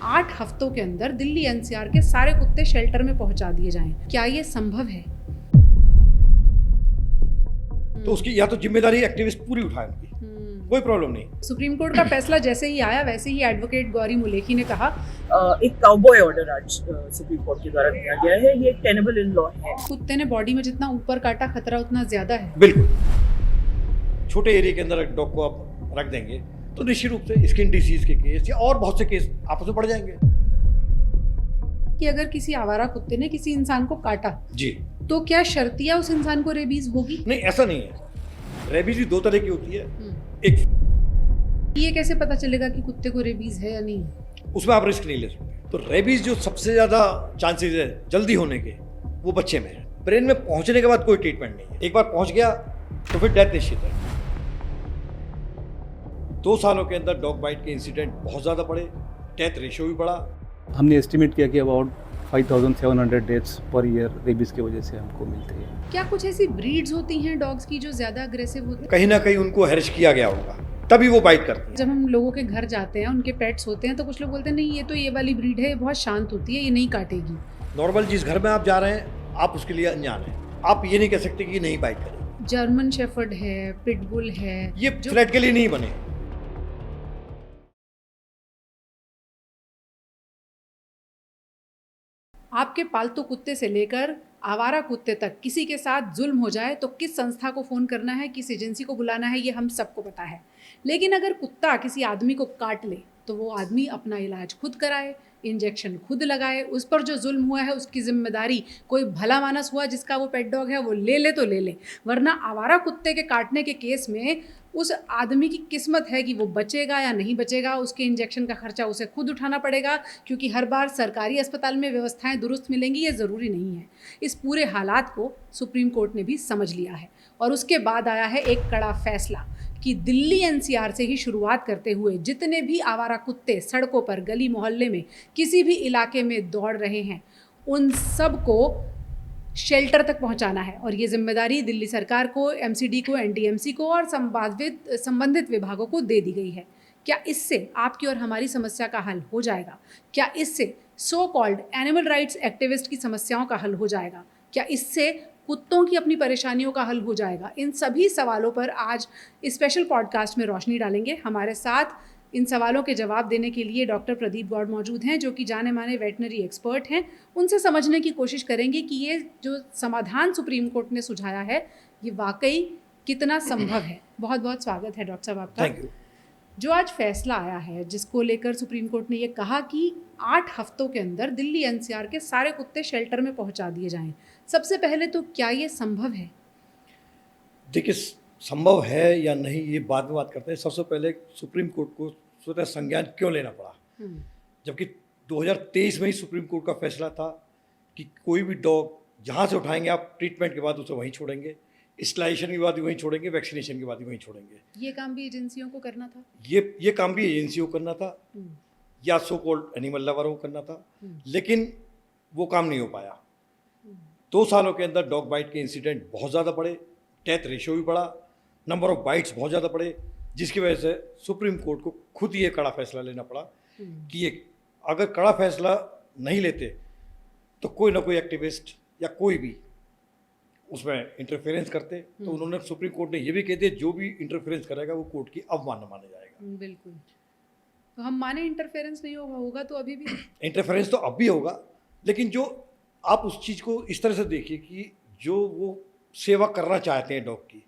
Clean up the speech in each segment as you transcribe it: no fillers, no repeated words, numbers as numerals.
8 हफ्तों के अंदर दिल्ली एनसीआर के सारे कुत्ते शेल्टर में पहुंचा दिए जाएं। क्या ये संभव है? तो उसकी या तो जिम्मेदारी एक्टिविस्ट पूरी उठाए उनकी, कोई प्रॉब्लम नहीं। सुप्रीम कोर्ट का फैसला जैसे ही आया वैसे ही एडवोकेट गौरी मुलेखी ने कहा एक काउबॉय ऑर्डर आज सुप्रीम कोर्ट के द्वारा दिया गया है। ये टेनेबल इन लॉ है। कुत्ते ने बॉडी में जितना ऊपर काटा खतरा उतना ज्यादा है। बिल्कुल, छोटे एरिया के अंदर डॉग को आप रख देंगे तो निश्चित रूप से स्किन डिसीज के केस या और बहुत से केस आपस में बढ़ जाएंगे। कि अगर किसी आवारा कुत्ते ने किसी इंसान को काटा जी, तो क्या शर्तिया उस इंसान को रेबीज होगी? नहीं, ऐसा नहीं है। रेबीज भी दो तरह की होती है। एक, ये कैसे पता चलेगा कि कुत्ते को रेबीज है या नहीं? उसमें आप रिस्क नहीं ले सकते। तो रेबीज जो सबसे ज्यादा चांसेस है जल्दी होने के, वो बच्चे में है। ब्रेन में पहुंचने के बाद कोई ट्रीटमेंट नहीं है। एक बार पहुंच गया तो फिर डेथ निश्चित है। 2 सालों के अंदर डॉग बाइट के इंसिडेंट बहुत ज्यादा बढ़े, डेथ रेशियो भी बढ़ा। हमने एस्टिमेट किया कि about 5700 deaths per year rabies की वजह से हमको मिलते हैं। क्या कुछ ऐसी ब्रीड्स होती हैं डॉग्स की जो ज्यादा अग्रेसिव होती हैं? कहीं ना कहीं उनको हैरिश किया गया होगा, तभी वो बाइट करती है। जब हम लोगों के घर जाते हैं, उनके पेट्स होते हैं, तो कुछ लोग बोलते हैं नहीं ये तो ये वाली ब्रीड है, ये बहुत शांत होती है, ये नहीं काटेगी। नॉर्मल जिस घर में आप जा रहे हैं आप उसके लिए अनजान हैं। आप ये नहीं कह सकते कि नहीं बाइट करें। जर्मन शेफर्ड है, पिटबुल है, ये फ्लैट के लिए नहीं बने। आपके पालतू कुत्ते से लेकर आवारा कुत्ते तक किसी के साथ जुल्म हो जाए तो किस संस्था को फ़ोन करना है, किस एजेंसी को बुलाना है, ये हम सबको पता है। लेकिन अगर कुत्ता किसी आदमी को काट ले तो वो आदमी अपना इलाज खुद कराए, इंजेक्शन खुद लगाए। उस पर जो जुल्म हुआ है उसकी जिम्मेदारी कोई भला मानस हुआ जिसका वो पेट डॉग है वो ले तो ले ले, वरना आवारा कुत्ते के काटने के केस में उस आदमी की किस्मत है कि वो बचेगा या नहीं बचेगा। उसके इंजेक्शन का खर्चा उसे खुद उठाना पड़ेगा, क्योंकि हर बार सरकारी अस्पताल में व्यवस्थाएं दुरुस्त मिलेंगी ये ज़रूरी नहीं है। इस पूरे हालात को सुप्रीम कोर्ट ने भी समझ लिया है और उसके बाद आया है एक कड़ा फैसला कि दिल्ली एनसीआर से ही शुरुआत करते हुए जितने भी आवारा कुत्ते सड़कों पर, गली मोहल्ले में, किसी भी इलाके में दौड़ रहे हैं, उन सब को शेल्टर तक पहुंचाना है। और ये जिम्मेदारी दिल्ली सरकार को, एमसीडी को, एनडीएमसी को और संबंधित विभागों को दे दी गई है। क्या इससे आपकी और हमारी समस्या का हल हो जाएगा? क्या इससे so called animal rights activist की समस्याओं का हल हो जाएगा? क्या इससे कुत्तों की अपनी परेशानियों का हल हो जाएगा? इन सभी सवालों पर आज स्पेशल पॉडकास्ट में रोशनी डालेंगे। हमारे साथ इन सवालों के जवाब देने के लिए डॉक्टर प्रदीप गौड़ मौजूद हैं, जो कि जाने माने वेटनरी एक्सपर्ट हैं। उनसे समझने की कोशिश करेंगे कि ये जो समाधान सुप्रीम कोर्ट ने सुझाया है ये वाकई कितना संभव है। बहुत बहुत स्वागत है डॉक्टर साहब आपका। Thank you. जो आज फैसला आया है जिसको लेकर सुप्रीम कोर्ट ने ये कहा कि 8 हफ्तों के अंदर दिल्ली एनसीआर के सारे कुत्ते शेल्टर में पहुंचा दिए जाएं, सबसे पहले तो क्या ये संभव है? देखिए, संभव है या नहीं ये बाद में बात करते हैं। सबसे पहले सुप्रीम कोर्ट को स्वतः संज्ञान क्यों लेना पड़ा, जबकि 2023 में ही सुप्रीम कोर्ट का फैसला था कि कोई भी डॉग जहाँ से उठाएंगे आप ट्रीटमेंट के बाद उसे वहीं छोड़ेंगे, स्टलाइजेशन के बाद भी वहीं छोड़ेंगे, वैक्सीनेशन के बाद भी वहीं छोड़ेंगे। ये काम भी एजेंसियों को करना था। ये काम भी एजेंसियों को करना था या सो कॉल्ड एनिमल लवरों को करना था, लेकिन वो काम नहीं हो पाया। 2 सालों के अंदर डॉग बाइट के इंसिडेंट बहुत ज़्यादा बढ़े, डेथ रेशियो भी बढ़ा, नंबर ऑफ बाइट्स बहुत ज़्यादा बढ़े, जिसकी वजह से सुप्रीम कोर्ट को खुद ये कड़ा फैसला लेना पड़ा कि ये अगर कड़ा फैसला नहीं लेते तो कोई ना कोई एक्टिविस्ट या कोई भी उसमें इंटरफेरेंस करते। तो उन्होंने, सुप्रीम कोर्ट ने ये भी कह दिया जो भी इंटरफेरेंस करेगा वो कोर्ट की अवमानना माना जाएगा। बिल्कुल। तो हम माने इंटरफेरेंस नहीं होगा तो अभी भी इंटरफेरेंस तो अब भी होगा, लेकिन जो आप उस चीज़ को इस तरह से देखिए कि जो वो सेवा करना चाहते हैं डॉग की,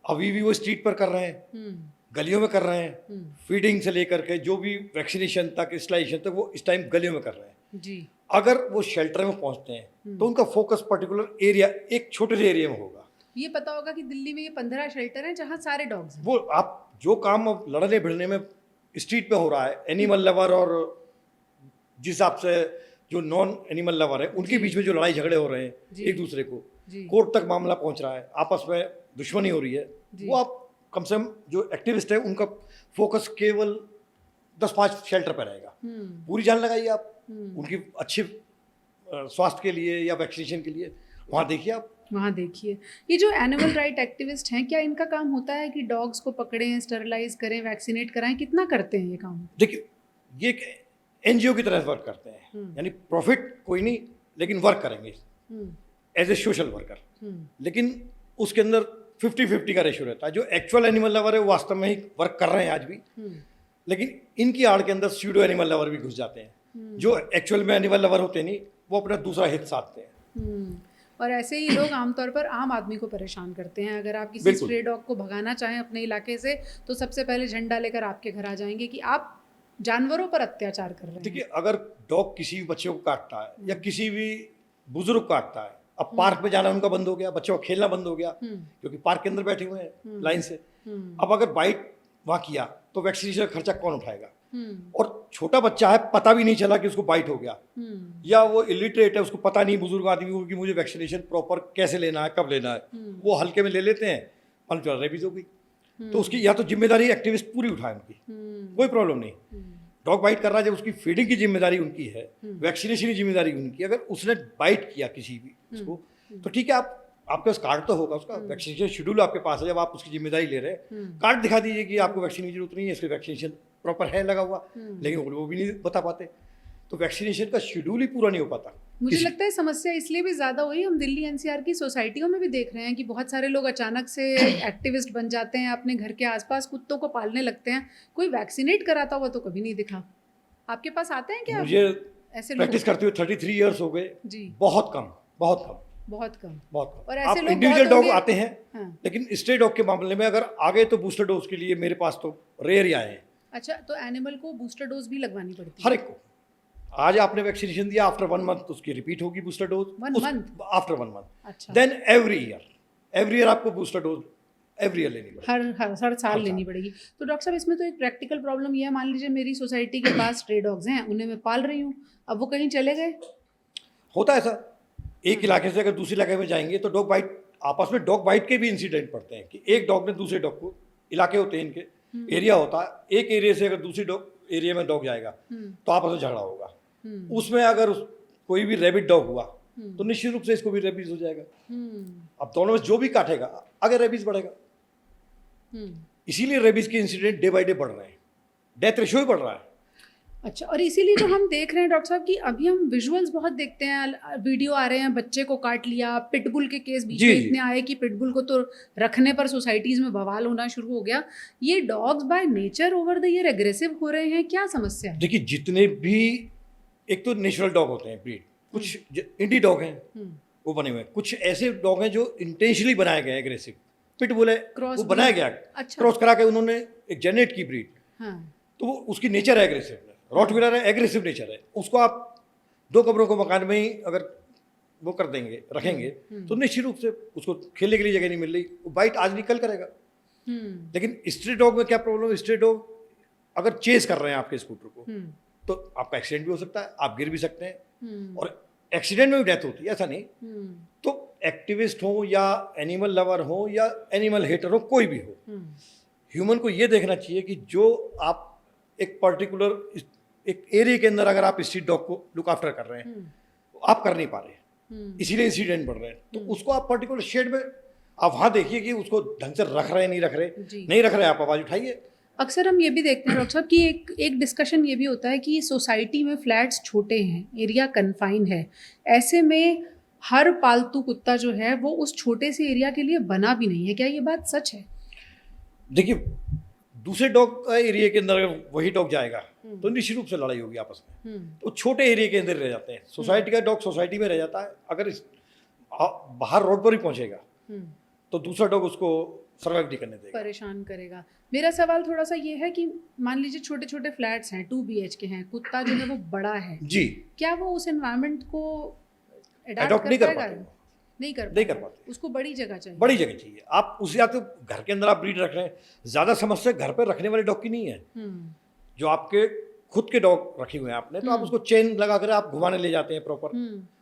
अभी भी वो स्ट्रीट पर कर रहे हैं, गलियों में कर रहे हैं, फीडिंग से लेकर के जो भी वैक्सीनेशन तक, स्टलाइजेशन तक, वो इस टाइम गलियों में कर रहे हैं जी। अगर वो शेल्टर में पहुंचते हैं तो उनका फोकस पर्टिकुलर एरिया, एक छोटे से एरिया में होगा। ये पता होगा कि दिल्ली में ये 15 शेल्टर हैं जहाँ सारे डॉग्स हैं। वो आप जो काम अब लड़ने भिड़ने में स्ट्रीट पे हो रहा है, एनिमल लवर और जिस हिसाब से जो नॉन एनिमल लवर है उनके बीच में जो लड़ाई झगड़े हो रहे हैं एक दूसरे को, कोर्ट तक मामला पहुंच रहा है, आपस में दुश्मनी हो रही है, वो आप कम से कम जो एक्टिविस्ट है उनका फोकस केवल 10-5 शेल्टर पर रहेगा। पूरी जान लगाइए आप उनकी अच्छे स्वास्थ्य के लिए या वैक्सीनेशन के लिए, वहाँ देखिए आप। वहाँ देखिए, ये जो एनिमल राइट एक्टिविस्ट हैं, क्या इनका काम होता है कि डॉग्स को पकड़ें, स्टरलाइज करें, वैक्सीनेट कराएं? कितना करते हैं ये काम? देखिए, ये एनजीओ की तरह वर्क करते हैं, यानी प्रॉफिट कोई नहीं लेकिन वर्क करेंगे एज ए सोशल वर्कर, लेकिन उसके अंदर 50-50 का रेशियो रहता है। जो एक्चुअल एनिमल लवर है वो वास्तव में ही वर्क कर रहे हैं आज भी, लेकिन इनकी आड़ के अंदर स्यूडो एनिमल लवर भी घुस जाते हैं। जो एक्चुअल में एनिमल लवर होते नहीं, वो अपना दूसरा हित साधते हैं। और ऐसे ही लोग आमतौर पर आम आदमी को परेशान करते हैं। अगर आप किसी स्ट्रे डॉग को भगाना चाहें अपने इलाके से, तो सबसे पहले झंडा लेकर आपके घर आ जाएंगे कि आप जानवरों पर अत्याचार कर रहे हैं। देखिए, अगर डॉग किसी भी बच्चे को काटता है या किसी भी बुजुर्ग को काटता है, अब पार्क में जाना उनका बंद हो गया, बच्चों का खेलना बंद हो गया क्योंकि पार्क के अंदर बैठे हुए हैं लाइन से। अब अगर बाइट वहाँ किया तो वैक्सीनेशन का खर्चा कौन उठाएगा? और छोटा बच्चा है, पता भी नहीं चला कि उसको बाइट हो गया, या वो इलिटरेट है, उसको पता नहीं बुजुर्ग आदमी को कि मुझे वैक्सीनेशन प्रॉपर कैसे लेना है, कब लेना है, वो हल्के में ले लेते हैं, मान लो रेबीज हो गई, तो उसकी या तो जिम्मेदारी एक्टिविस्ट पूरी उठाए उनकी, कोई प्रॉब्लम नहीं। डॉग बाइट कर रहा है, जब उसकी फीडिंग की जिम्मेदारी उनकी है, वैक्सीनेशन की जिम्मेदारी उनकी। अगर उसने बाइट किया किसी भी उसको, तो ठीक है, आपके पास कार्ड तो होगा, उसका वैक्सीनेशन शेड्यूल आपके पास है, जब आप उसकी जिम्मेदारी ले रहे हैं, कार्ड दिखा दीजिए कि आपको वैक्सीन की जरूरत नहीं है, इसलिए वैक्सीनेशन प्रॉपर है लगा हुआ, लेकिन वो भी नहीं बता पाते, तो वैक्सीनेशन का शेड्यूल ही पूरा नहीं हो पाता। मुझे लगता है समस्या इसलिए भी ज़्यादा हुई, हम दिल्ली एनसीआर की सोसाइटियों में भी देख रहे हैं कि बहुत सारे लोग अचानक से एक्टिविस्ट बन जाते हैं, अपने घर के आसपास कुत्तों को पालने लगते हैं। कोई वैक्सीनेट कराता हुआ तो कभी नहीं दिखा। आपके पास आते हैं क्या मुझे ऐसे प्रैक्टिस करते हुए 33 ईयर्स हो गए जी, बहुत कम बहुत कम बहुत कम। बहुत कम। और ऐसे आप लोग इंडिविजुअल बहुत डॉग होंगे। आते हैं, हाँ। लेकिन स्ट्रे डॉग के मामले में अगर आगे तो बूस्टर डोज के लिए मेरे पास तो रेयर ही आए हैं। अच्छा, तो एनिमल को बूस्टर डोज भी लगवानी पड़ती है? हर एक को आज आपने वैक्सीनेशन दिया, आफ्टर 1 मंथ उसकी रिपीट होगी booster dose, 1 month after 1 month, अच्छा, देन एवरी ईयर आपको बूस्टर डोज एवरी ईयर लेनी पड़ेगी, हर साल लेनी पड़ेगी। तो डॉक्टर साहब, इसमें तो एक प्रैक्टिकल प्रॉब्लम ये है, मान लीजिए मेरी सोसाइटी के पास स्ट्रे डॉग्स हैं, उन्हें मैं पाल रही हूँ, अब वो कहीं चले गए, होता है ऐसा। एक इलाके से अगर दूसरे इलाके में जाएंगे तो डॉग बाइट, आपस में डॉग बाइट के भी इंसिडेंट पड़ते हैं कि एक डॉग ने दूसरे डॉग को, इलाके होते हैं इनके, एरिया होता है, एक एरिया से अगर दूसरी डॉग एरिया में डॉग जाएगा तो आपस में झगड़ा होगा, उसमें अगर कोई भी रेबिड डॉग हुआ तो निश्चित रूप से इसको भी रेबीज हो जाएगा। अब दोनों में जो भी काटेगा आगे रेबीज बढ़ेगा, इसीलिए रेबीज के इंसिडेंट डे बाय डे बढ़ रहे हैं, डेथ रेशियो ही बढ़ रहा है। अच्छा, और इसीलिए जो हम देख रहे हैं डॉक्टर साहब कि अभी हम विजुअल्स बहुत देखते हैं, वीडियो आ रहे हैं, बच्चे को काट लिया, पिटबुल के केस बीच में इतने आए कि पिटबुल को तो रखने पर सोसाइटीज में बवाल होना शुरू हो गया। ये dogs by nature over the year aggressive हो रहे हैं, क्या समस्या है? देखिए, जितने भी एक तो नेचुरल डॉग होते हैं ब्रीड, कुछ इंडी डॉग हैं वो बने हुए हैं, कुछ ऐसे डॉग हैं जो इंटेंशनली बनाए गए एग्रेसिव, पिटबुल है वो बनाया गया, अच्छा, क्रॉस करा के उन्होंने एक जेनेट की ब्रीड, तो वो उसकी नेचर है एग्रेसिव, रॉटवीलर है एग्रेसिव नेचर है, उसको आप 2 कमरों को मकान में ही अगर वो कर देंगे, रखेंगे, तो निश्चित रूप से उसको खेलने के लिए जगह नहीं मिल रही, वो बाइट आज नहीं कल करेगा। लेकिन स्ट्रे डॉग में क्या प्रॉब्लम है, स्ट्रे डॉग अगर चेस कर रहे हैं आपके स्कूटर को तो आपका एक्सीडेंट भी हो सकता है, आप गिर भी सकते हैं, और एक्सीडेंट में भी डेथ होती है, ऐसा नहीं। तो एक्टिविस्ट हो या एनिमल लवर हो या एनिमल हेटर हो, कोई भी हो, ह्यूमन को ये देखना चाहिए कि जो आप एक पर्टिकुलर एक एरिया के अंदर अगर आप स्ट्रीट डॉग को लुक आफ्टर कर रहे हैं, आप कर नहीं पा रहे, इसीलिए इंसिडेंट बढ़ रहे हैं, तो उसको आप पर्टिकुलर शेड में आप वहाँ देखिए कि उसको ढंग से रख रहे हैं, नहीं रख रहे, आप आवाज़ उठाइए। अक्सर हम ये भी देखते हैं डॉक्टर साहब कि एक डिस्कशन ये भी होता है कि सोसाइटी में फ्लैट्स छोटे हैं, एरिया कन्फाइन है, ऐसे में हर पालतू कुत्ता जो है वो उस छोटे से एरिया के लिए बना भी नहीं है। क्या ये बात सच है? देखिए, दूसरे डॉग एरिया के अंदर अगर वही डॉग जाएगा तो निश्चित रूप से लड़ाई होगी आपस में, तो छोटे एरिया के अंदर रह जाते हैं, सोसाइटी का डॉग सोसाइटी में रह जाता है, अगर बाहर रोड पर ही पहुंचेगा तो दूसरा डॉग उसको सर्वाइव नहीं करने देगा, परेशान करेगा। मेरा सवाल थोड़ा सा ये है कि मान लीजिए छोटे छोटे फ्लैट्स हैं, 2 BHK हैं, कुत्ता जो है वो बड़ा है जी, क्या वो उस एनवायरनमेंट को अडॉप्ट नहीं कर पाते, नहीं कर पाते, उसको बड़ी जगह चाहिए, बड़ी जगह चाहिए। आप उसे या तो घर के अंदर आप ब्रीड रख रहे हैं, ज़्यादा समस्या घर पर रखने वाले डॉग की नहीं है, जो आपके खुद के डॉग रखे हुए हैं आपने, तो आप उसको चेन लगा कर आप घुमाने ले जाते हैं प्रॉपर।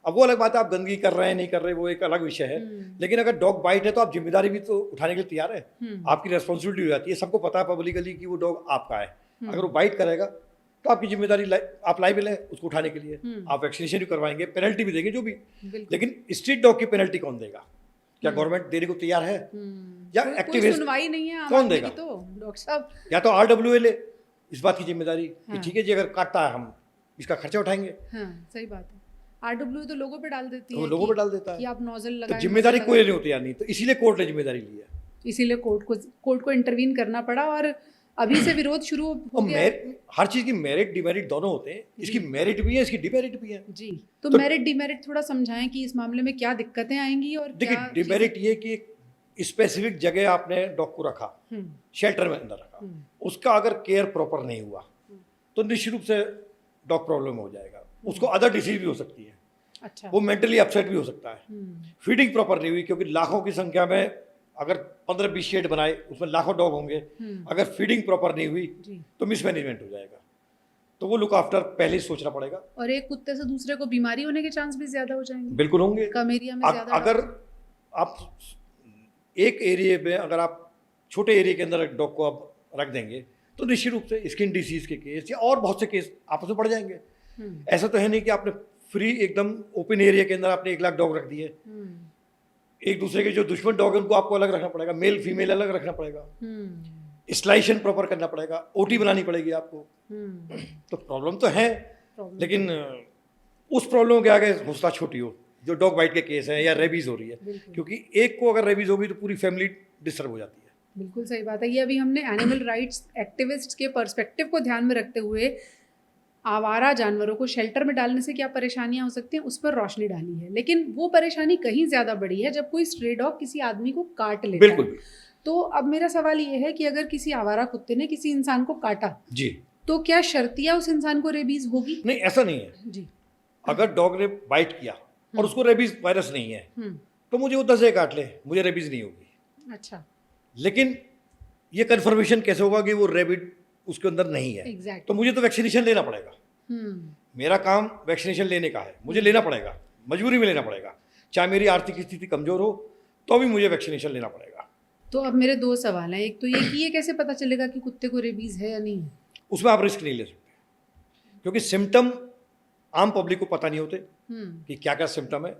अब वो अलग बात है, आप गंदगी कर रहे हैं नहीं कर रहे, वो एक अलग विषय है, लेकिन अगर डॉग बाइट है तो आप जिम्मेदारी भी तो उठाने के लिए तैयार है, आपकी रेस्पॉन्सिबिलिटी हो जाती है, सबको पता है पब्लिकली कि वो डॉग आपका है, अगर वो बाइट करेगा तो आपकी जिम्मेदारी आप लाइबल है उसको उठाने के लिए, आप वैक्सीनेशन भी करवाएंगे, पेनल्टी भी देंगे जो भी, लेकिन स्ट्रीट डॉग की पेनल्टी कौन देगा? क्या गवर्नमेंट देने को तैयार है? या एक्टिविस्ट सुनवाई नहीं है कौन देगा? तो डॉक्टर साहब, या तो RWA ले इस बात की जिम्मेदारी कि ठीक है जी, अगर काटता है हम इसका खर्चा उठाएंगे। हाँ सही बात है। RWA तो लोगों पे डाल देती तो है लोगों कि- पे डाल देता कि है, आप नोजल तो लगाएं, जिम्मेदारी नोजल कोई लगाएं। नहीं होती यार, नहीं तो इसीलिए कोर्ट ने जिम्मेदारी ली है। इसीलिए कोर्ट को इंटरवीन करना पड़ा और अभी से विरोध शुरू हो और गया। हर चीज़ की मेरिट डिमेरिट दोनों होते हैं, इसकी मेरिट भी है, इसकी डिमेरिट भी है। जी तो तो- मेरिट डिमेरिट थोड़ा समझाएं कि इस मामले में क्या दिक्कतें आएंगी और देखिए क्या डिमेरिट ये कि एक स्पेसिफिक जगह आपने डॉग को रखा, हम्म, शेल्टर में अंदर रखा, हम्म, उसका अगर केयर प्रॉपर नहीं हुआ तो निश्चित रूप से डॉग प्रॉब्लम हो जाएगा, उसको अदर डिसीज भी हो सकती है, अच्छा वो मेंटली अपसेट भी हो सकता है। फीडिंग प्रॉपर नहीं हुई, क्योंकि लाखों की संख्या में अगर 15-20 शेड बनाए उसमें लाखों डॉग होंगे, अगर फीडिंग प्रॉपर नहीं हुई जी तो मिसमैनेजमेंट हो जाएगा, तो वो लुक आफ्टर पहले ही सोचना पड़ेगा। और एक कुत्ते से दूसरे को बीमारी होने के चांस भी ज्यादा हो जाएंगे बिल्कुल होंगे। कम एरिया में ज्यादा अगर आप एक एरिया में, अगर आप छोटे एरिया के अंदर डॉग को आप रख देंगे तो निश्चित रूप से स्किन डिसीज के केस या और बहुत से केस आपस में बढ़ जाएंगे। हम्म, ऐसा तो है नहीं कि आपने फ्री एकदम ओपन एरिया के अंदर आपने 1 लाख डॉग रख दिए, हम्म, एक दूसरे के जो दुश्मन डॉग है उनको आपको अलग रखना पड़ेगा, मेल फीमेल अलग रखना पड़ेगा, हम्म, स्लाइशन प्रॉपर करना पड़ेगा, ओटी बनानी पड़ेगी आपको। हम्म, तो प्रॉब्लम तो है, प्रॉब्लम। लेकिन उस प्रॉब्लम के आगे हौसला छोटी हो, जो डॉग बाइट के केस हैं या रेबीज हो रही है, बिल्कुल। क्योंकि एक को अगर रेबीज होगी तो पूरी फैमिली डिस्टर्ब हो जाती है। बिल्कुल सही बात है। ये अभी हमने एनिमल राइट्स एक्टिविस्ट के पर्सपेक्टिव को ध्यान में रखते हुए आवारा जानवरों को शेल्टर में डालने से क्या परेशानियां हो सकती हैं उस पर रोशनी डाली है, लेकिन वो परेशानी कहीं ज़्यादा बड़ी है जब कोई स्ट्रे डॉग किसी आदमी को काट लेता बिल्कुल है। तो अब मेरा सवाल ये है कि अगर किसी आवारा कुत्ते ने किसी इंसान को काटा जी, तो क्या शर्तिया उस इंसान को रेबीज होगी? नहीं ऐसा नहीं है। जी अगर डॉग ने बाइट किया और उसको रेबीज वायरस नहीं है तो मुझे वो 10 काट ले, मुझे रेबीज नहीं होगी। अच्छा लेकिन ये कन्फर्मेशन कैसे होगा कि वो रेबिड उसके अंदर नहीं है? एग्जैक्ट तो मुझे तो वैक्सीनेशन लेना पड़ेगा। मेरा काम वैक्सीनेशन लेने का है, मुझे लेना पड़ेगा, मजबूरी में लेना पड़ेगा, चाहे मेरी आर्थिक स्थिति कमजोर हो तो भी मुझे वैक्सीनेशन लेना पड़ेगा। तो अब मेरे दो सवाल हैं। एक तो ये कि ये कैसे पता चलेगा कि कुत्ते को रेबीज है या नहीं है? उसमें आप रिस्क नहीं ले सकते, क्योंकि सिम्टम आम पब्लिक को पता नहीं होते कि क्या क्या सिम्टम है।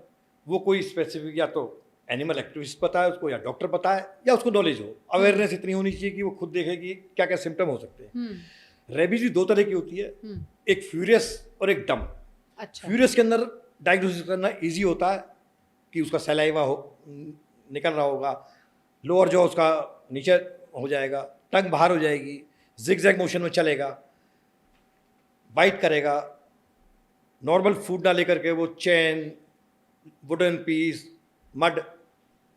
वो कोई स्पेसिफिक या तो एनिमल एक्टिविस्ट पता है उसको, या डॉक्टर पता है, या उसको नॉलेज हो, अवेयरनेस इतनी होनी चाहिए कि वो खुद देखे कि क्या क्या सिम्टम हो सकते हैं। रेबीज भी 2 तरह की होती है, एक फ्यूरियस और एक डम। अच्छा फ्यूरियस के अंदर डायग्नोसिस करना इजी होता है कि उसका सलाइवा हो निकल रहा होगा, लोअर जॉ उसका नीचे हो जाएगा, टंग बाहर हो जाएगी, जिगजैग मोशन में चलेगा, बाइट करेगा, नॉर्मल फूड ना लेकर के वो चैन, वुडन पीस, मड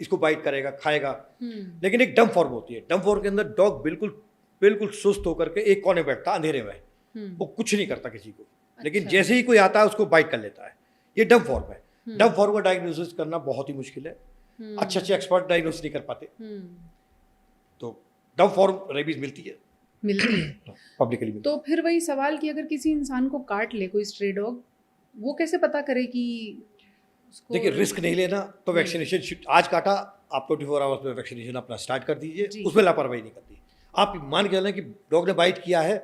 इसको बाइट करेगा, खाएगा। लेकिन एक डम फॉर्म होती है, डम फॉर्म के अंदर डॉग बिल्कुल सुस्त होकर के एक कोने बैठता अंधेरे में, वो कुछ नहीं करता किसी को, लेकिन अच्छा। जैसे ही कोई आता है उसको बाइट कर लेता है। ये डम फॉर्म है। डम फॉर्म का डायग्नोसिस करना बहुत ही मुश्किल है, अच्छे एक्सपर्ट डायग्नोसिस नहीं कर पाते। तो डम फॉर्म रेबीज मिलती है मिलती है। पब्लिकली मिलती तो फिर वही सवाल कि अगर किसी इंसान को काट ले कोई स्ट्रे डॉग, वो कैसे पता करे कि उसको देखिए रिस्क नहीं लेना, तो वैक्सीनेशन आज काटा आप 24 आवर्स में वैक्सीनेशन अपना स्टार्ट कर जी। दीजिए, उसमें लापरवाही नहीं करती। आप मान के चलें कि डॉग ने बाइट किया है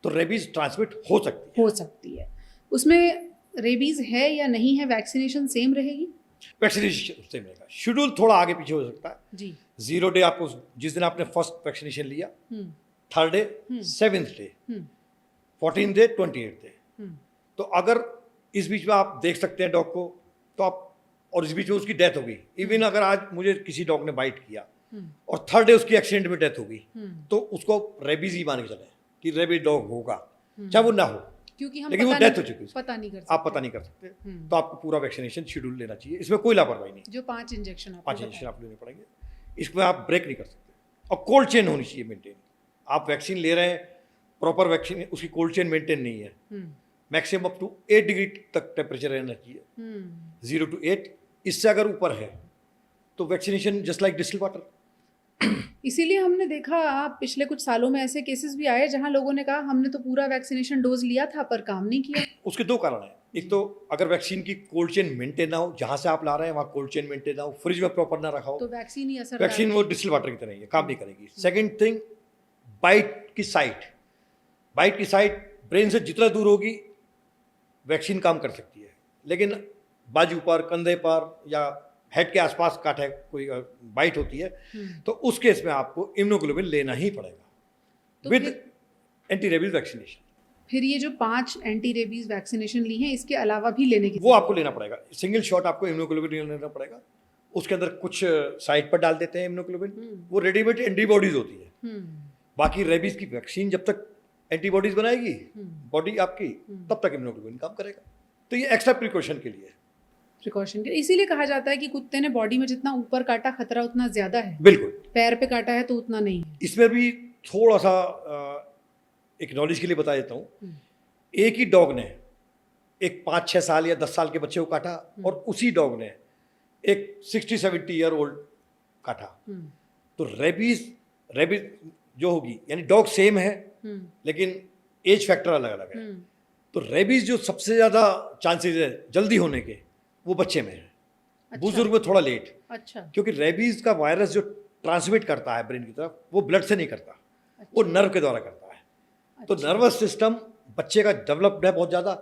तो रेबीज ट्रांसमिट हो सकती है। उसमें रेबीज है या नहीं है, वैक्सीनेशन सेम रहेगी? वैक्सीनेशन सेम रहेगा, शेड्यूल थोड़ा आगे पीछे हो सकता है। जी 0 डे आपको जिस दिन आपने फर्स्ट वैक्सीनेशन लिया, हम्म 3rd day, 7th day, 14th day, 28th day, तो अगर इस बीच में आप देख सकते हैं डॉग को, तो आप, और इस बीच में उसकी डेथ हो गई, इवन अगर आज मुझे किसी डॉग ने बाइट किया और 3rd डे उसकी एक्सीडेंट में डेथ हो गई, तो उसको रेबीज ही मान के चले कि रेबीज डॉग होगा, चाहे वो ना हो, क्योंकि हम लेकिन वो पता डेथ हो नहीं- चुकी है, पता नहीं कर सकते। आप पता नहीं कर सकते। तो आपको पूरा वैक्सीनेशन शेड्यूल लेना चाहिए, इसमें कोई लापरवाही नहीं। जो 5 इंजेक्शन 5 इंजेक्शन आप लेने पड़ेंगे, इसमें आप ब्रेक नहीं कर सकते। और कोल्ड चेन होनी चाहिए मेंटेन। आप वैक्सीन ले रहे हैं, प्रॉपर वैक्सीन, उसकी कोल्ड चेन मेंटेन नहीं है, मैक्सिमम अप टू 8 डिग्री तक टेम्परेचर रहना चाहिए, 0 to 8। इससे अगर ऊपर है तो vaccination just like distil water. इसीलिए हमने देखा पिछले कुछ सालों में ऐसे केसेस भी आए जहां लोगों ने कहा हमने तो पूरा वैक्सीनेशन डोज लिया था पर काम नहीं किया। उसके 2 कारण हैं, एक तो अगर वैक्सीन की कोल्ड चेन मेंटेन ना हो, जहाँ से आप ला रहे हैं वहाँ कोल्ड चेन मेंटेन ना हो, फ्रिज में प्रॉपर ना रखा हो, तो वैक्सीन ही असर वैक्सीन वो डिस्टिल वाटर की तरह ही है, काम नहीं करेगी। सेकंड थिंग, बाइट की साइट ब्रेन से जितना दूर होगी वैक्सीन काम कर सकती है, लेकिन बाजू पर, कंधे पर या हेड के आसपास काटे कोई बाइट होती है, तो उस केस में आपको इम्यूनोग्लोबिन लेना ही पड़ेगा तो विद फिर- एंटी रेबीज वैक्सीनेशन। फिर ये जो 5 एंटी रेबीज वैक्सीनेशन ली हैं, इसके अलावा भी लेने की वो आपको लेना पड़ेगा। सिंगल शॉट आपको इम्यूनोग्लोबिन लेना पड़ेगा, उसके अंदर कुछ साइड पर डाल देते हैं इम्यूनोग्लोबिन, वो रेडीमेड एंटीबॉडीज होती है। बाकी रेबीज की वैक्सीन जब तक एंटीबॉडीज बनाएगी बॉडी आपकी, तब तक इम्यूनोग्लोबिन काम करेगा। तो ये एक्स्ट्रा प्रिकॉशन के लिए। प्रिकॉशन के, इसीलिए कहा जाता है कि कुत्ते ने बॉडी में जितना ऊपर काटा खतरा उतना ज्यादा है, बिल्कुल, पैर पे काटा है तो उतना नहीं है। इसमें भी थोड़ा सा एक नॉलेज के लिए बता देता हूँ। एक ही डॉग ने एक 5-6 साल या 10 साल के बच्चे को काटा, और उसी डॉग ने एक 60-70 ईयर ओल्ड काटा, तो रेबीज जो होगी, यानी डॉग सेम है लेकिन एज फैक्टर अलग अलग है, तो रेबीज जो सबसे ज़्यादा चांसेस है जल्दी होने के, वो बच्चे में है। अच्छा। बुजुर्ग में थोड़ा लेट, अच्छा। क्योंकि रेबीज का वायरस जो ट्रांसमिट करता है ब्रेन की तरफ, वो ब्लड से नहीं करता, वो नर्व के द्वारा करता है। तो नर्वस सिस्टम बच्चे का डेवलप्ड है बहुत ज़्यादा,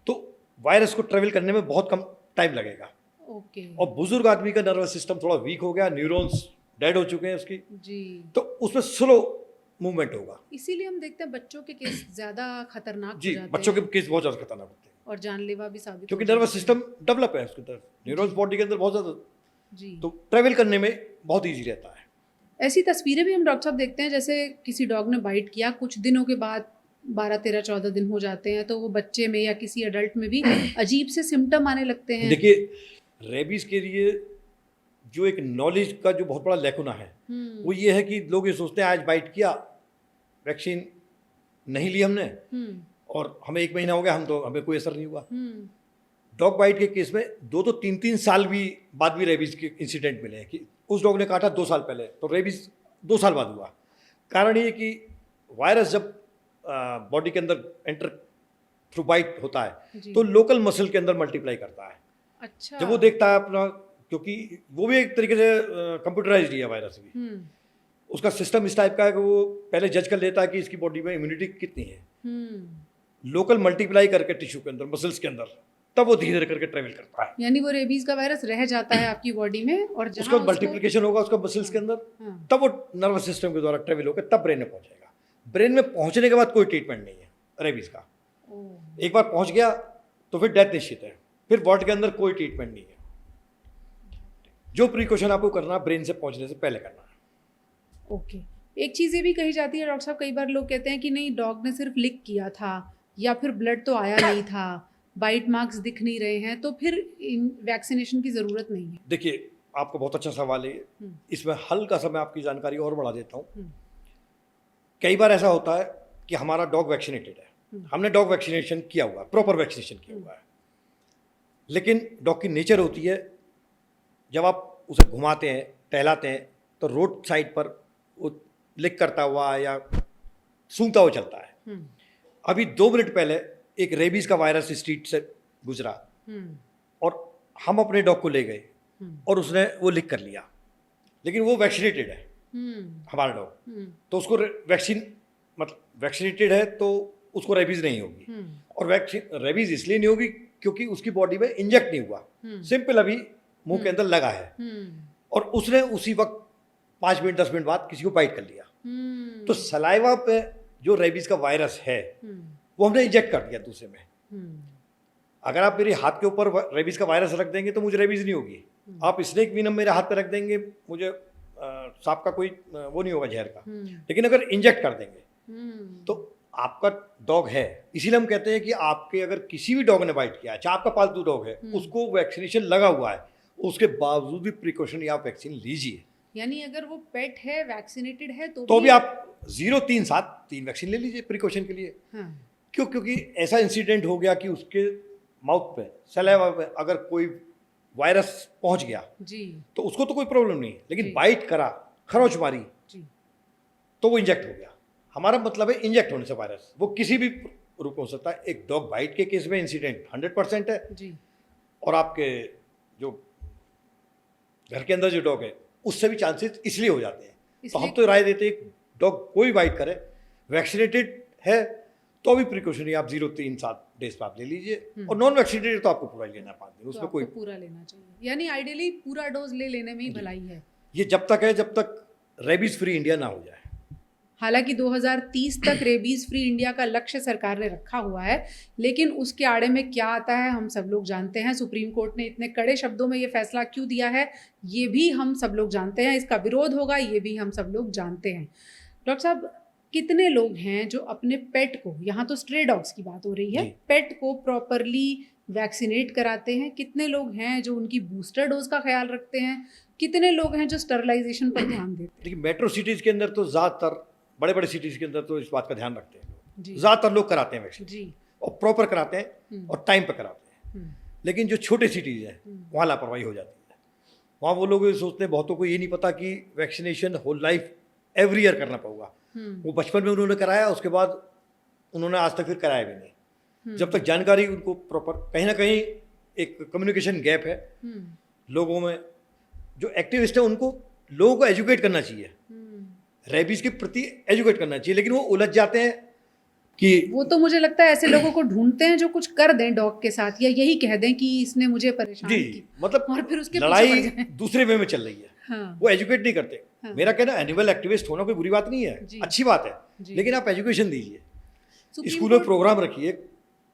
तो वायरस को ट्रेवल करने में बहुत कम टाइम लगेगा। ओके। और बुजुर्ग आदमी का नर्वस सिस्टम थोड़ा वीक हो गया, न्यूरॉन्स डेड हो चुके हैं उसकी, जी, तो उसमें स्लो मूवमेंट होगा। इसीलिए हम देखते हैं बच्चों के केस ज्यादा खतरनाक जी, हो जाते बच्चों के हैं केस बहुत ज़्यादा खतरनाक होते हैं, और जानलेवा भी साबित क्योंकि हो नर्वस जाते हैं। सिस्टम डेवलप है उसकी तरफ, न्यूरॉन्स बॉडी के अंदर बहुत ज़्यादा, जी। तो ट्रेवल करने में बहुत ईजी रहता है। ऐसी तस्वीरें भी हम डॉक्टर साहब देखते हैं, जैसे किसी डॉग ने बाइट किया, कुछ दिनों के बाद 12-13-14 दिन हो जाते हैं, तो वो बच्चे में या किसी अडल्ट में भी अजीब से सिम्टम आने लगते हैं। देखिए, रेबीज के लिए जो एक नॉलेज का जो बहुत बड़ा लैकुना है, वो ये है कि लोग ये सोचते हैं आज बाइट किया, वैक्सीन नहीं ली हमने और हमें 1 महीना हो गया, हमें कोई असर नहीं हुआ। डॉग बाइट के केस में 2 तो 3 साल भी बाद भी रेबीज के इंसिडेंट मिले हैं कि उस डॉग ने काटा 2 साल पहले, तो रेबीज 2 साल बाद हुआ। कारण ये कि वायरस जब बॉडी के अंदर एंटर थ्रू बाइट होता है, तो लोकल मसल के अंदर मल्टीप्लाई करता है। अच्छा। जब वो देखता है अपना, क्योंकि वो भी एक तरीके से कंप्यूटराइज्ड ही है वायरस भी, उसका सिस्टम इस टाइप का है कि वो पहले जज कर लेता है कि इसकी बॉडी में इम्यूनिटी कितनी है, लोकल मल्टीप्लाई करके टिश्यू के अंदर, मसल्स के अंदर, तब वो धीरे धीरे करके ट्रेवल करता है। यानी वो रेबीज का वायरस रह जाता है आपकी बॉडी में, और जहाँ उसका मल्टीप्लिकेशन होगा उसका मसल्स के अंदर, तब वो नर्वस सिस्टम के द्वारा ट्रेवल होकर तब ब्रेन में पहुंचेगा। ब्रेन में पहुंचने के बाद कोई ट्रीटमेंट नहीं है रेबीज का। एक बार पहुंच गया तो फिर डेथ निश्चित है, फिर बॉडी के अंदर कोई ट्रीटमेंट नहीं है। जो प्रिकॉशन आपको करना है ब्रेन से पहुंचने से पहले करना है। ओके। एक चीज़ ये भी कही जाती है डॉक्टर साहब, कई बार लोग कहते हैं कि नहीं, डॉग ने सिर्फ लिक किया था, या फिर ब्लड तो आया नहीं था, बाइट मार्क्स दिख नहीं रहे हैं, तो फिर वैक्सीनेशन की ज़रूरत नहीं है। देखिए, आपका बहुत अच्छा सवाल है, इसमें हल्का सा मैं आपकी जानकारी और बढ़ा देता हूँ। कई बार ऐसा होता है कि हमारा डॉग वैक्सीनेटेड है, हमने डॉग वैक्सीनेशन किया हुआ है, प्रॉपर वैक्सीनेशन किया हुआ है, लेकिन डॉग की नेचर होती है, जब आप उसे घुमाते हैं, टहलाते हैं, तो रोड साइड पर वो लिक करता हुआ या सूंघता हुआ चलता है। अभी 2 मिनट पहले एक रेबीज का वायरस स्ट्रीट से गुजरा, और हम अपने डॉग को ले गए और उसने वो लिक कर लिया, लेकिन वो वैक्सीनेटेड है हमारा डॉग, तो उसको वैक्सीन मतलब वैक्सीनेटेड है तो उसको रेबीज नहीं होगी। और रेबीज इसलिए नहीं होगी क्योंकि उसकी बॉडी में इंजेक्ट नहीं हुआ, सिंपल अभी मुंह के अंदर लगा है, और उसने उसी वक्त 5 मिनट 10 मिनट बाद किसी को बाइट कर लिया। तो सलाइवा पे जो रेबीज का वायरस है वो हमने इंजेक्ट कर दिया दूसरे में। अगर आप मेरे हाथ के ऊपर रेबीज का वायरस रख देंगे तो मुझे रेबीज नहीं होगी। आप स्नेक विनम मेरे हाथ पे रख देंगे, मुझे सांप का कोई वो नहीं होगा जहर का। लेकिन अगर इंजेक्ट कर देंगे तो आपका डॉग है, इसीलिए हम कहते हैं कि आपके अगर किसी भी डॉग ने बाइट किया है, चाहे आपका पालतू डॉग है, उसको वैक्सीनेशन लगा हुआ है, उसके बावजूद भी प्रिकॉशन या वैक्सीन लीजिए। यानी अगर वो पेट है, वैक्सीनेटेड है, तो भी आप 0, 3, 7 3 वैक्सीन ले लीजिए प्रिकॉशन के लिए। क्यों? क्योंकि ऐसा इंसिडेंट हो गया कि उसके माउथ पे, सलाइवा पे अगर कोई वायरस पहुंच गया जी, तो उसको तो कोई प्रॉब्लम नहीं है, लेकिन बाइट करा, खरोच मारी जी, तो वो इंजेक्ट हो गया। हमारा मतलब है इंजेक्ट होने से वायरस, वो किसी भी रूप में हो सकता है। एक डॉग बाइट के केस में इंसिडेंट 100% है जी, और आपके जो घर के अंदर जो डॉग है उससे भी चांसेस इसलिए हो जाते हैं। तो हम तो राय देते हैं डॉग कोई बाइट करे, वैक्सीनेटेड है तो भी प्रिकॉशनरी आप 0, 3, 7 डेज पे आप ले लीजिए, और नॉन वैक्सीनेटेड तो आपको पूरा ही लेना 5 दिन, उसमें कोई पूरा लेना चाहिए। यानी आइडियली पूरा डोज ले लेने में ही भलाई है। ये जब तक है जब तक रेबीज फ्री इंडिया ना हो जाए। हालांकि 2030 तक रेबीज़ फ्री इंडिया का लक्ष्य सरकार ने रखा हुआ है, लेकिन उसके आड़े में क्या आता है हम सब लोग जानते हैं। सुप्रीम कोर्ट ने इतने कड़े शब्दों में ये फैसला क्यों दिया है ये भी हम सब लोग जानते हैं, इसका विरोध होगा ये भी हम सब लोग जानते हैं। डॉक्टर साहब, कितने लोग हैं जो अपने पेट को, यहाँ तो स्ट्रे डॉग्स की बात हो रही है, पेट को प्रॉपरली वैक्सीनेट कराते हैं? कितने लोग हैं जो उनकी बूस्टर डोज का ख्याल रखते हैं? कितने लोग हैं जो स्टरलाइजेशन पर ध्यान देते हैं? देखिए, मेट्रो सिटीज़ के अंदर तो ज़्यादातर, बड़े बड़े सिटीज़ के अंदर तो इस बात का ध्यान रखते हैं, ज़्यादातर लोग कराते हैं वैक्सीन जी, और प्रॉपर कराते हैं और टाइम पर कराते हैं। लेकिन जो छोटे सिटीज़ हैं वहाँ लापरवाही हो जाती है। वहाँ वो लोग सोचते हैं, बहुतों को ये नहीं पता कि vaccination whole life every year करना पड़ेगा। वो बचपन में उन्होंने कराया, उसके बाद उन्होंने आज तक फिर कराया भी नहीं। जब तक जानकारी उनको प्रॉपर, कहीं ना कहीं एक कम्युनिकेशन गैप है लोगों में। जो एक्टिविस्ट है उनको लोगों को एजुकेट करना चाहिए, रेबीज के प्रति एजुकेट करना चाहिए, लेकिन वो उलझ जाते हैं कि वो तो मुझे लगता है ऐसे लोगों को ढूंढते हैं जो कुछ कर दें डॉग के साथ, या यही कह दें कि इसने मुझे परेशान जी, किया, मतलब और फिर उसके लड़ाई पीछे पड़ जाएं। दूसरे वे में चल रही है। हाँ, वो एजुकेट नहीं करते। हाँ। मेरा कहना, एनिमल एक्टिविस्ट होना कोई बुरी बात नहीं है, अच्छी बात है, लेकिन आप एजुकेशन दीजिए, स्कूलों में प्रोग्राम रखिए,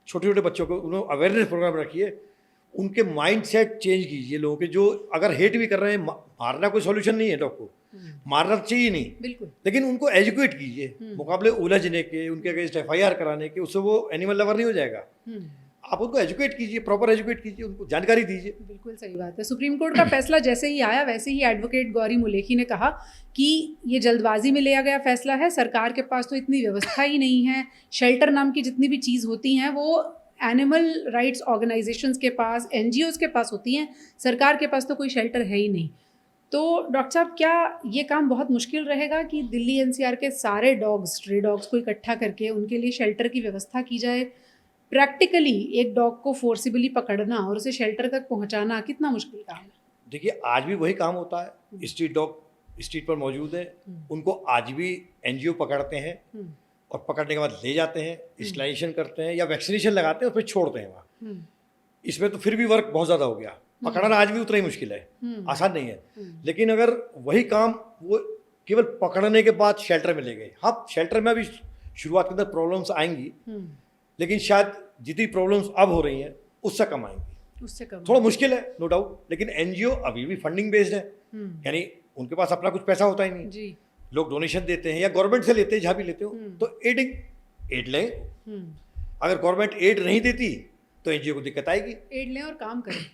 छोटे छोटे बच्चों को उन्हें अवेयरनेस प्रोग्राम रखिए, उनके माइंड सेट चेंज कीजिए लोगों के। जो अगर हेट भी कर रहे हैं, मारना कोई सॉल्यूशन नहीं है, डॉग को मारना चाहिए नहीं, बिल्कुल, लेकिन उनको एजुकेट कीजिए, मुकाबले उलझने के, उनके अगेंस्ट एफआईआर कराने के, उससे वो एनिमल लवर नहीं हो जाएगा। आप उनको एजुकेट कीजिए, प्रॉपर एजुकेट कीजिए, उनको जानकारी दीजिए। बिल्कुल सही बात है। सुप्रीम कोर्ट का फैसला जैसे ही आया वैसे ही एडवोकेट गौरी मुलेखी ने कहा कि ये जल्दबाजी में लिया गया फैसला है, सरकार के पास तो इतनी व्यवस्था ही नहीं है, शेल्टर नाम की जितनी भी चीज़ होती हैं वो एनिमल राइट्स ऑर्गेनाइजेशंस के पास, एनजीओज़ के पास होती हैं, सरकार के पास तो कोई शेल्टर है ही नहीं। तो डॉक्टर साहब, क्या ये काम बहुत मुश्किल रहेगा कि दिल्ली एनसीआर के सारे डॉग्स, स्ट्रे डॉग्स को इकट्ठा करके उनके लिए शेल्टर की व्यवस्था की जाए? प्रैक्टिकली एक डॉग को फोर्सिबली पकड़ना और उसे शेल्टर तक पहुंचाना कितना मुश्किल काम है? देखिए, आज भी वही काम होता है। स्ट्रीट डॉग स्ट्रीट पर मौजूद है, उनको आज भी एनजीओ पकड़ते हैं और पकड़ने के बाद ले जाते हैं, स्टरलाइजेशन करते हैं या वैक्सीनेशन लगाते हैं और फिर छोड़ते हैं वहाँ। इसमें तो फिर भी वर्क बहुत ज़्यादा हो गया। पकड़ना आज भी उतना ही मुश्किल है, आसान नहीं है। लेकिन अगर वही काम वो केवल पकड़ने के बाद शेल्टर में ले गए, हाँ, शेल्टर में अभी शुरुआत के अंदर प्रॉब्लम्स आएंगी, लेकिन शायद जितनी प्रॉब्लम्स अब हो रही हैं उससे कम आएंगी, उससे कम थोड़ा मुश्किल है, नो डाउट। लेकिन एनजीओ अभी भी फंडिंग बेस्ड है, यानी उनके पास अपना कुछ पैसा होता ही नहीं जी, लोग डोनेशन देते हैं या गवर्नमेंट से लेते हैं, जहाँ भी लेते हो तो एड लें। अगर गवर्नमेंट एड नहीं देती तो एनजीओ को दिक्कत आएगी। एड लें और काम करें।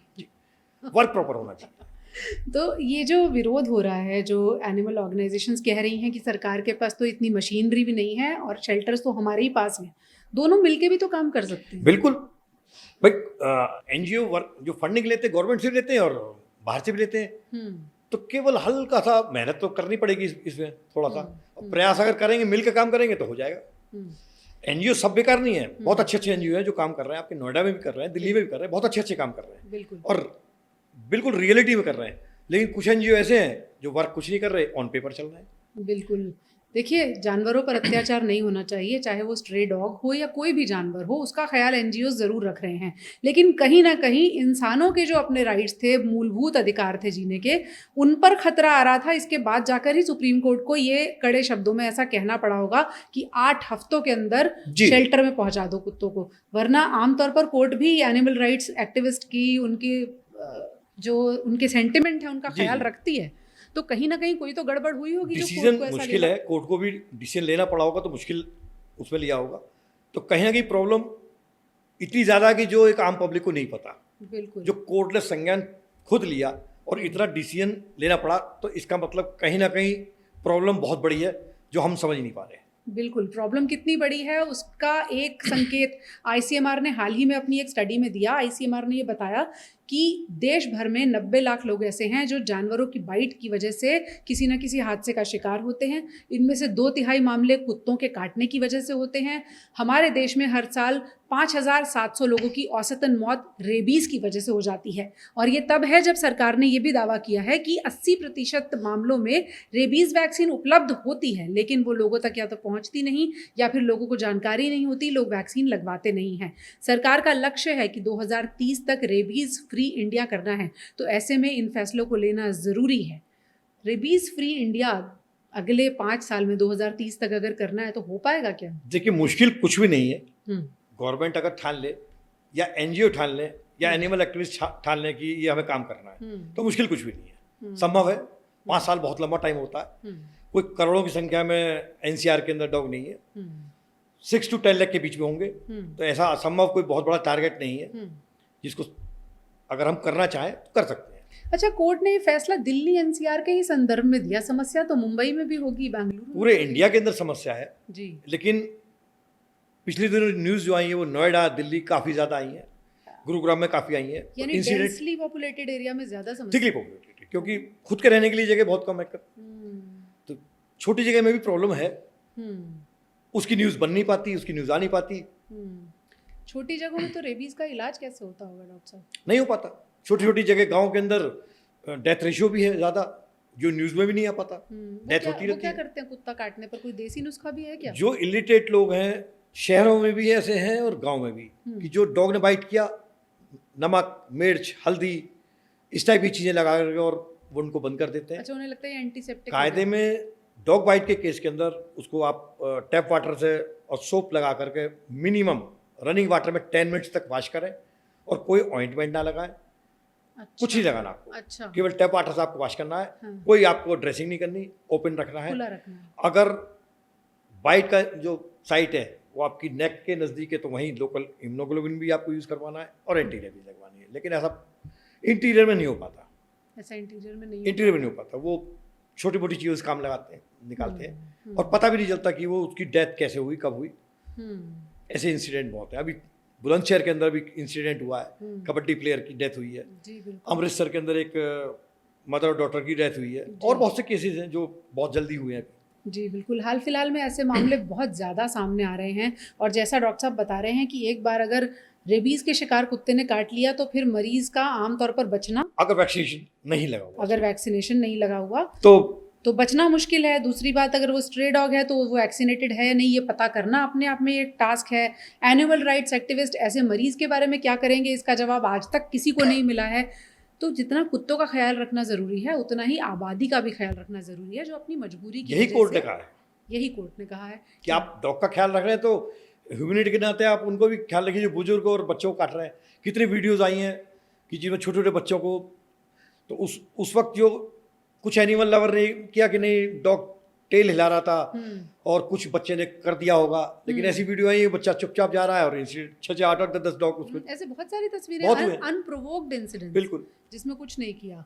वर्क प्रॉपर होना चाहिए। तो ये जो विरोध हो रहा है, जो एनिमल ऑर्गेनाइजेशंस कह रही हैं कि सरकार के पास तो इतनी मशीनरी भी नहीं है और शेल्टर्स तो हमारे ही पास हैं, दोनों मिलके भी तो काम कर सकते हैं। बिल्कुल भाई, एनजीओ वर्क जो फंडिंग लेते हैं गवर्नमेंट से भी लेते हैं और बाहर से भी लेते हैं, तो केवल हल्का सा मेहनत तो करनी पड़ेगी इसमें, थोड़ा सा प्रयास अगर करेंगे, मिलकर काम करेंगे तो हो जाएगा। एनजीओ सब बेकार नहीं है, बहुत अच्छे अच्छे एनजीओ हैं जो काम कर रहे हैं, आपके नोएडा में भी कर रहे हैं, दिल्ली में भी कर रहे हैं, बहुत अच्छे अच्छे काम कर रहे हैं, बिल्कुल, और बिल्कुल रियलिटी में कर रहे हैं। लेकिन कुछ एनजीओ ऐसे हैं जो वर्क कुछ नहीं कर रहे, ऑन पेपर चल रहे हैं। बिल्कुल। देखिए, जानवरों पर अत्याचार नहीं होना चाहिए, चाहे वो स्ट्रे डॉग हो या कोई भी जानवर हो, उसका ख्याल एनजीओ ज़रूर रख रहे हैं। लेकिन कहीं ना कहीं इंसानों के जो अपने राइट्स थे, मूलभूत अधिकार थे जीने के, उन पर खतरा आ रहा था। इसके बाद जाकर ही सुप्रीम कोर्ट को ये कड़े शब्दों में ऐसा कहना पड़ा होगा कि 8 हफ्तों के अंदर शेल्टर में पहुंचा दो कुत्तों को, वरना आमतौर पर कोर्ट भी एनिमल राइट्स एक्टिविस्ट की, उनकी जो उनके सेंटिमेंट है उनका ख्याल रखती है। तो कहीं ना कहीं कोई तो गड़बड़ हुई होगी। डिसीजन मुश्किल है, कोर्ट को भी डिसीजन लेना पड़ा होगा तो मुश्किल उसमें लिया होगा। तो कहीं ना कहीं प्रॉब्लम इतनी ज़्यादा कि जो एक आम पब्लिक को नहीं पता। बिल्कुल, जो कोर्ट ने संज्ञान खुद लिया और इतना डिसीजन लेना पड़ा, तो इसका मतलब कहीं ना कहीं प्रॉब्लम बहुत बड़ी है जो हम समझ नहीं पा रहे। बिल्कुल, प्रॉब्लम कितनी बड़ी है उसका एक संकेत आईसीएमआर ने हाल ही में अपनी एक स्टडी में दिया। आईसीएमआर ने ये बताया कि देश भर में 90 लाख लोग ऐसे हैं जो जानवरों की बाइट की वजह से किसी न किसी हादसे का शिकार होते हैं। इनमें से 2/3 मामले कुत्तों के काटने की वजह से होते हैं। हमारे देश में हर साल 5,700 लोगों की औसतन मौत रेबीज़ की वजह से हो जाती है, और ये तब है जब सरकार ने ये भी दावा किया है कि 80% मामलों में रेबीज़ वैक्सीन उपलब्ध होती है, लेकिन वो लोगों तक या तो पहुंचती नहीं या फिर लोगों को जानकारी नहीं होती, लोग वैक्सीन लगवाते नहीं हैं। सरकार का लक्ष्य है कि 2030 तक रेबीज़ फ्री इंडिया करना है, तो ऐसे में इन फैसलों को लेना ज़रूरी है। रेबीज़ फ्री इंडिया अगले 5 साल में 2030 तक अगर करना है तो हो पाएगा क्या? देखिए, मुश्किल कुछ भी नहीं है। हम्म गवर्नमेंट अगर ठान ले या एनजीओ ठान ले या एनिमल एक्टिविस्ट ठान ले कि ये हमें काम करना है, हम्म तो मुश्किल कुछ भी नहीं है, संभव है। 5 साल बहुत लंबा टाइम होता है। हम्म कोई करोड़ों की संख्या में एनसीआर के अंदर डॉग नहीं है, हम्म 6 to 10 लाख के बीच में होंगे। हम्म तो ऐसा असंभव कोई बहुत बड़ा टारगेट नहीं है, हम्म। जिसको अगर हम करना चाहें तो कर सकते हैं। अच्छा, कोर्ट ने ये फैसला दिल्ली एनसीआर के ही संदर्भ में दिया, समस्या तो मुंबई में भी होगी, बेंगलुरु में पूरे भी इंडिया के अंदर समस्या है, होगी। जी लेकिन पिछले दिनों न्यूज़ जो आई है वो नोएडा, दिल्ली काफ़ी ज़्यादा आई हैं, गुरुग्राम में काफ़ी आई हैं। यानी इंसिडेंट डेंसली पॉपुलेटेड एरिया में ज्यादा समस्या। थिकली पॉपुलेटेड, क्योंकि खुद के रहने के लिए जगह बहुत कम है। हम्म तो छोटी जगह में भी प्रॉब्लम है, हम्म उसकी न्यूज़ बन नहीं पाती, उसकी न्यूज़ आ नहीं पाती, हम्म। छोटी जगहों में तो रेबीज का इलाज कैसे होता होगा डॉक्टर साहब? नहीं हो पाता। छोटी छोटी जगह गांव के अंदर डेथ रेशियो भी है ज़्यादा, जो न्यूज़ में भी नहीं आ पाता। डेथ होती वो रहती क्या है। करते हैं कुत्ता काटने पर? कोई देसी नुस्खा भी है क्या? जो इलिटरेट लोग हैं शहरों में भी ऐसे हैं और गांव में भी, कि जो डॉग ने बाइट किया, नमक, मिर्च, हल्दी, इस टाइप की चीज़ें लगा करके और वो उनको बंद कर देते हैं। अच्छा, उन्हें लगता है एंटीसेप्टिक कायदे में डॉग बाइट के केस के अंदर उसको आप टैप वाटर से और सोप लगा करके मिनिमम रनिंग वाटर में 10 मिनट्स तक वॉश करें और कोई ऑइंटमेंट ना लगाएं, कुछ नहीं लगाना आपको, अच्छा केवल टैप वाटर से आपको वॉश करना है। हाँ। कोई आपको ड्रेसिंग नहीं करनी, ओपन रखना है। खुला रखना है। अगर बाइट का जो साइट है वो आपकी नेक के नज़दीक है तो वहीं लोकल इम्यूनोग्लोबिन भी आपको यूज़ करवाना है और एंटी रेबीज लगवानी है। लेकिन ऐसा इंटीरियर में नहीं हो पाता, ऐसा इंटीरियर में नहीं इंटीरियर में नहीं हो पाता। वो छोटी मोटी चीज़ काम लगाते हैं, निकालते हैं, हम्म, और पता भी नहीं चलता कि वो उसकी डेथ कैसे हुई, कब हुई। हम्म ऐसे इंसिडेंट बहुत है। अभी बुलंदशहर के अंदर भी इंसिडेंट हुआ है, हम्म। कबड्डी प्लेयर की डेथ हुई है। जी बिल्कुल। अमृतसर के अंदर एक मदर और डॉटर की डेथ हुई है, और बहुत से केसेस हैं जो बहुत जल्दी हुए हैं। जी बिल्कुल, हाल फिलहाल में ऐसे मामले बहुत ज़्यादा सामने आ रहे हैं, और जैसा डॉक्टर साहब बता रहे हैं कि एक बार अगर रेबीज के शिकार कुत्ते ने काट लिया तो फिर मरीज का आमतौर पर बचना, अगर वैक्सीनेशन नहीं लगा हुआ, अगर वैक्सीनेशन नहीं लगा हुआ तो बचना मुश्किल है। दूसरी बात, अगर वो स्ट्रे डॉग है तो वो वैक्सीनेटेड है या नहीं ये पता करना अपने आप में एक टास्क है। एनिमल राइट्स एक्टिविस्ट ऐसे मरीज के बारे में क्या करेंगे, इसका जवाब आज तक किसी को नहीं मिला है। तो जितना कुत्तों का ख्याल रखना ज़रूरी है उतना ही आबादी का भी ख्याल रखना ज़रूरी है, जो अपनी मजबूरी की यही वजह कोर्ट ने से- कहा है यही कोर्ट ने कहा है कि आप डॉग का ख्याल रख रहे हैं तो ह्यूमैनिटी के नाते आप उनको भी ख्याल रखिए, जो बुजुर्ग और बच्चों को काट रहे हैं। कितनी वीडियोस आई हैं कि जिनमें छोटे छोटे बच्चों को, तो उस वक्त जो कुछ एनिमल लवर ने किया कि नहीं, डॉग टेल हिला रहा था और कुछ बच्चे ने कर दिया होगा, लेकिन ऐसी वीडियो आई है बच्चा चुपचाप जा रहा है और इंसिडेंट 6 8 10 डॉग उसमें ऐसे बहुत सारी बहुत तस्वीरें हुए। अनप्रोवोक्ड इंसिडेंट बिल्कुल जिसमें कुछ नहीं किया।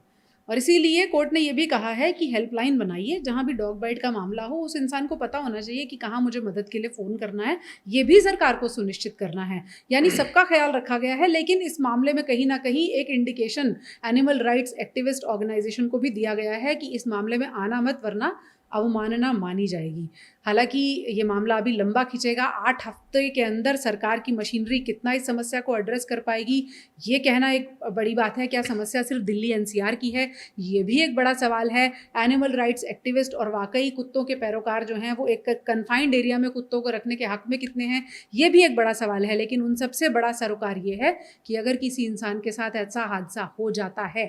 और इसीलिए कोर्ट ने ये भी कहा है कि हेल्पलाइन बनाइए, जहां भी डॉग बाइट का मामला हो उस इंसान को पता होना चाहिए कि कहाँ मुझे मदद के लिए फ़ोन करना है। ये भी सरकार को सुनिश्चित करना है, यानी सबका ख्याल रखा गया है। लेकिन इस मामले में कहीं ना कहीं एक indication animal rights activist organisation को भी दिया गया है कि इस मामले में आना मत, वरना अवमानना मानी जाएगी। हालांकि ये मामला अभी लंबा खिंचेगा। 8 हफ्ते के अंदर सरकार की मशीनरी कितना इस समस्या को एड्रेस कर पाएगी, ये कहना एक बड़ी बात है। क्या समस्या सिर्फ दिल्ली एनसीआर की है, ये भी एक बड़ा सवाल है। एनिमल राइट्स एक्टिविस्ट और वाकई कुत्तों के पैरोकार जो हैं वो एक कन्फाइंड एरिया में कुत्तों को रखने के हक में कितने हैं, ये भी एक बड़ा सवाल है। लेकिन उन सबसे बड़ा सरोकार ये है कि अगर किसी इंसान के साथ ऐसा हादसा हो जाता है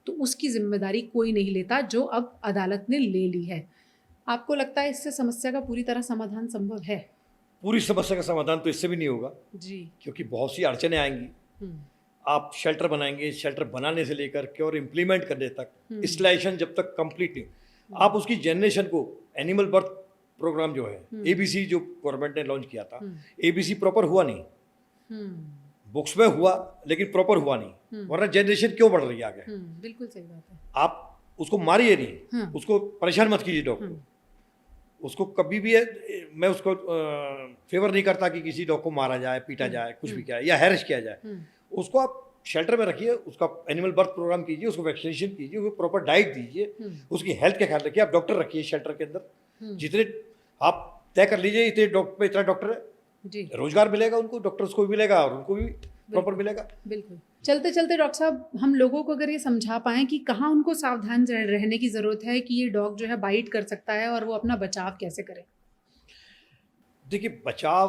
तो उसकी जिम्मेदारी कोई नहीं लेता, जो अब अदालत ने ले ली है। आपको लगता है इससे समस्या का पूरी तरह समाधान संभव है? पूरी समस्या का समाधान तो इससे भी नहीं होगा, जी। क्योंकि बहुत सी अड़चनें आएंगी। हम्म, आप शेल्टर बनाएंगे, शेल्टर बनाने से लेकर के और इम्प्लीमेंट करने तक, इंस्टॉलेशन जब तक कंप्लीट नहीं, आप उसकी जनरेशन को एनिमल बर्थ प्रोग्राम जो है एबीसी जो गवर्नमेंट ने लॉन्च किया था, एबीसी प्रॉपर हुआ नहीं। बुक्स में हुआ लेकिन प्रॉपर हुआ नहीं, वरना जनरेशन क्यों बढ़ रही है आगे। बिल्कुल सही बात है। आप उसको मारिए नहीं, उसको परेशान मत कीजिए डॉग को। उसको कभी भी मैं उसको फेवर नहीं करता कि किसी डॉग को मारा जाए, पीटा जाए, कुछ भी किया या हैरिश किया जाए। उसको आप शेल्टर में रखिए, उसका एनिमल बर्थ प्रोग्राम कीजिए, उसको वैक्सीनेशन कीजिए, उसको प्रॉपर डाइट दीजिए, उसकी हेल्थ का ख्याल रखिए। आप डॉक्टर रखिए शेल्टर के अंदर, जितने आप तय कर लीजिए इतने डॉक्टर पे इतना डॉक्टर है, जी। रोजगार मिलेगा उनको, डॉक्टर्स को भी मिलेगा और उनको भी प्रॉपर मिलेगा। बिल्कुल। चलते चलते डॉक्टर साहब, हम लोगों को अगर ये समझा पाएँ कि कहाँ उनको सावधान रहने की ज़रूरत है कि ये डॉग जो है बाइट कर सकता है और वो अपना बचाव कैसे करे। देखिए, बचाव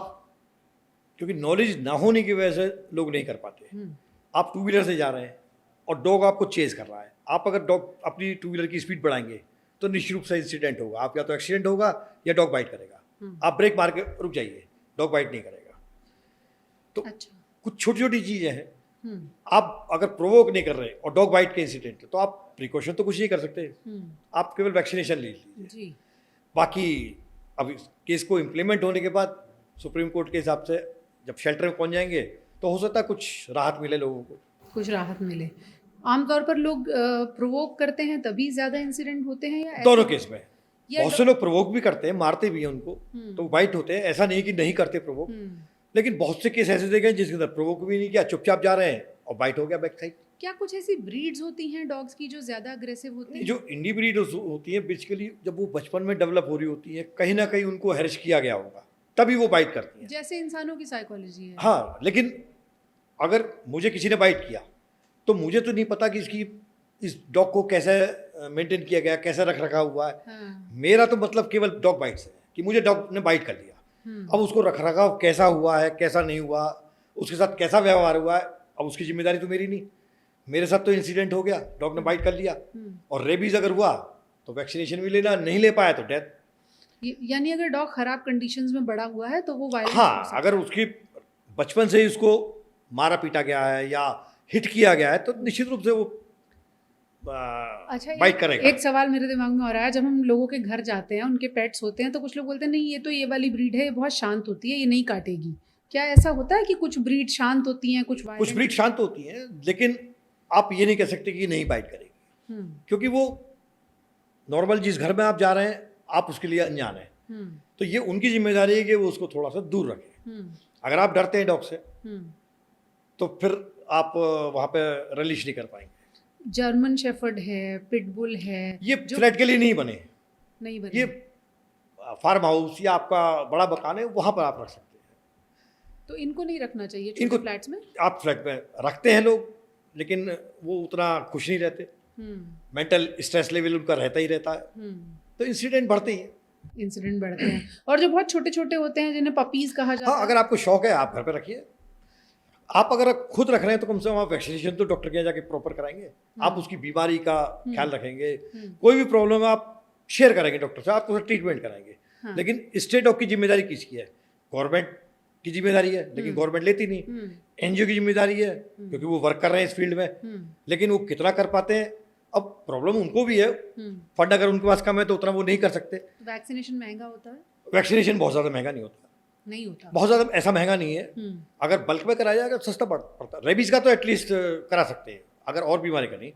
क्योंकि नॉलेज ना होने की वजह से लोग नहीं कर पाते। आप टू व्हीलर से जा रहे हैं और डॉग आपको चेज कर रहा है, आप अगर डॉग अपनी टू व्हीलर की स्पीड बढ़ाएंगे तो निश्चित रूप से इंसिडेंट होगा, आप या तो एक्सीडेंट होगा या डॉग बाइट करेगा। आप ब्रेक मार के रुक जाइए, डॉग बाइट नहीं करेगा। तो अच्छा। कुछ छोटी छोटी चीज़ें हैं, आप अगर प्रोवोक नहीं कर रहे और डॉग बाइट के इंसिडेंट तो आप प्रिकॉशन तो कुछ नहीं कर सकते, आप केवल वैक्सीनेशन ले लीजिए। जी। बाकी अब इस केस को इम्प्लीमेंट होने के बाद सुप्रीम कोर्ट के हिसाब से जब शेल्टर में पहुंच जाएंगे तो हो सकता है कुछ राहत मिले लोगों को, कुछ राहत मिले। आमतौर पर लोग प्रोवोक करते हैं तभी ज़्यादा इंसिडेंट होते हैं या ऐसा? दोनों केस में या बहुत से लोग प्रोवोक भी करते हैं, मारते भी हैं उनको, तो बाइट होते हैं, ऐसा नहीं कि नहीं करते प्रोवोक, लेकिन बहुत से केस ऐसे देखे हैं जिसके अंदर प्रोवोक भी नहीं किया, चुपचाप जा रहे हैं और बाइट हो गया बैक साइड। क्या कुछ ऐसी ब्रीड्स होती हैं डॉग्स की जो ज़्यादा अग्रेसिव होती हैं? जो इंडी ब्रीड होती है बेसिकली जब वो बचपन में डेवलप हो रही होती है, कहीं ना कहीं उनको हैरेस किया गया होगा तभी वो बाइट करती हैं। जैसे इंसानों की साइकोलॉजी है। हाँ, लेकिन अगर मुझे किसी ने बाइट किया तो मुझे तो नहीं पता कि इस डॉग को कैसे मेंटेन किया गया, कैसे रख रखा हुआ है। हाँ। मेरा तो मतलब केवल डॉग बाइट से है कि मुझे डॉग ने बाइट कर लिया, अब उसको रख रखाव कैसा हुआ है, कैसा नहीं हुआ, उसके साथ कैसा व्यवहार हुआ है, अब उसकी जिम्मेदारी तो मेरी नहीं। मेरे साथ तो इंसिडेंट हो गया, डॉग ने बाइट कर लिया, और रेबीज अगर हुआ तो वैक्सीनेशन भी लेना, नहीं ले पाया तो डेथ। यानी अगर डॉग खराब कंडीशंस में बड़ा हुआ है तो वो वायलेंस हो हाँ, सकता अगर उसकी बचपन से ही उसको मारा पीटा गया है या हिट किया गया है तो निश्चित रूप से वो अच्छा, बाइट करेगा। एक सवाल मेरे दिमाग में आ रहा है, जब हम लोगों के घर जाते हैं, उनके पेट्स होते हैं, तो कुछ लोग बोलते हैं नहीं ये तो ये वाली ब्रीड है, ये बहुत शांत होती है, ये नहीं काटेगी। क्या ऐसा होता है कि कुछ ब्रीड शांत होती हैं, कुछ कुछ ब्रीड शांत होती हैं, लेकिन आप ये नहीं कह सकते कि नहीं बाइट करेगी, क्योंकि वो नॉर्मल जिस घर में आप जा रहे हैं आप उसके लिए अनजान हैं, तो ये उनकी जिम्मेदारी है कि वो उसको थोड़ा सा दूर रखें। अगर आप डरते हैं डॉग से तो फिर आप वहाँ पे रिलीज नहीं कर पाएंगे। जर्मन शेफर्ड है, पिटबुल है, ये फ्लैट के लिए नहीं बने, नहीं बने। ये फार्म हाउस या आपका बड़ा मकान है वहाँ पर आप रख सकते हैं। तो इनको नहीं रखना चाहिए इनको छोटे फ्लैट्स में। आप फ्लैट में रखते हैं लोग, लेकिन वो उतना खुश नहीं रहते, मेंटल स्ट्रेस लेवल उनका रहता ही रहता है, तो इंसिडेंट बढ़ते ही हैं। इंसिडेंट बढ़ते हैं। और जो बहुत छोटे छोटे होते हैं जिन्हें पपीज कहा जाता हाँ, है, अगर आपको शौक है आप घर पे रखिए। आप अगर खुद रख रहे हैं तो कम से कम आप वैक्सीनेशन तो डॉक्टर के यहाँ जाके प्रॉपर कराएंगे, आप उसकी बीमारी का ख्याल रखेंगे, कोई भी प्रॉब्लम है आप शेयर करेंगे डॉक्टर से, आप उसका ट्रीटमेंट कराएंगे। लेकिन स्टेट डॉग की जिम्मेदारी किसकी है? गवर्नमेंट की जिम्मेदारी है, लेकिन गवर्नमेंट लेती नहीं। एनजीओ की जिम्मेदारी है क्योंकि वो वर्क कर रहे हैं इस फील्ड में, लेकिन वो कितना कर पाते हैं, अब प्रॉब्लम उनको भी है, फंड अगर उनके पास कम है तो उतना वो नहीं कर सकते। वैक्सीनेशन महंगा होता है? वैक्सीनेशन बहुत ज़्यादा महंगा नहीं होता, नहीं होता, बहुत ज़्यादा ऐसा महंगा नहीं है। अगर बल्क में कराया जाएगा तो सस्ता पड़ता है। रेबीज का तो एटलीस्ट करा सकते हैं, अगर और बीमारी का नहीं,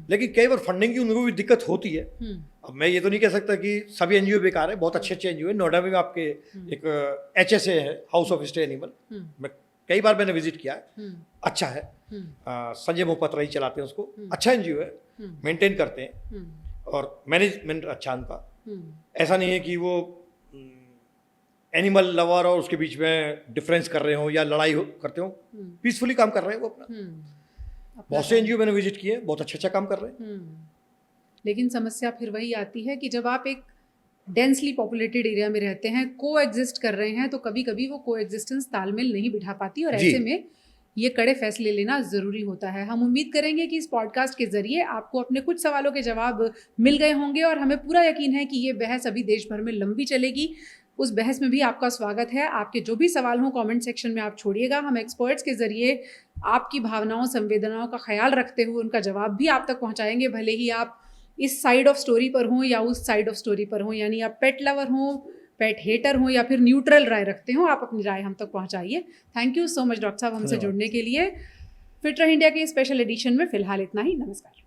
लेकिन कई बार फंडिंग की उनको भी दिक्कत होती है। अब मैं ये तो नहीं कह सकता कि सभी एनजीओ बेकार है, बहुत अच्छे एनजीओ है। नोएडा में आपके एक HSA है, हाउस ऑफ स्टे एनिमल, मैं कई बार मैंने विजिट किया है, अच्छा है। संजय मोहपत्रा ही चलाते हैं उसको, अच्छा एनजीओ है, मेंटेन करते हैं और मैनेजमेंट अच्छा उनका। ऐसा नहीं है कि वो एनिमल लवर और उसके बीच में डिफरेंस कर रहे हो या लड़ाई करते हो, पीसफुली काम कर रहे हैं वो अपना। बहुत से एनजीओ मैंने विजिट किए, बहुत अच्छा काम कर रहे हैं। लेकिन समस्या फिर वही आती है कि जब आप एक डेंसली पॉपुलेटेड एरिया में रहते हैं, को एग्जिस्ट कर रहे हैं, तो कभी कभी वो को एग्जिस्टेंस तालमेल नहीं बिठा पाती, और ऐसे में ये कड़े फैसले लेना ज़रूरी होता है। हम उम्मीद करेंगे कि इस पॉडकास्ट के ज़रिए आपको अपने कुछ सवालों के जवाब मिल गए होंगे, और हमें पूरा यकीन है कि ये बहस अभी देश भर में लंबी चलेगी। उस बहस में भी आपका स्वागत है। आपके जो भी सवाल हों कमेंट सेक्शन में आप छोड़िएगा। हम एक्सपर्ट्स के ज़रिए आपकी भावनाओं, संवेदनाओं का ख्याल रखते हुए उनका जवाब भी आप तक पहुँचाएंगे, भले ही आप इस साइड ऑफ स्टोरी पर हों या उस साइड ऑफ स्टोरी पर हों, यानी आप पेट लवर हों, पेट हेटर हों या फिर न्यूट्रल राय रखते हो, आप अपनी राय हम तक पहुंचाइए। Thank you so much doctor साहब हमसे जुड़ने के लिए। फिट रह इंडिया के स्पेशल एडिशन में फिलहाल इतना ही। नमस्कार।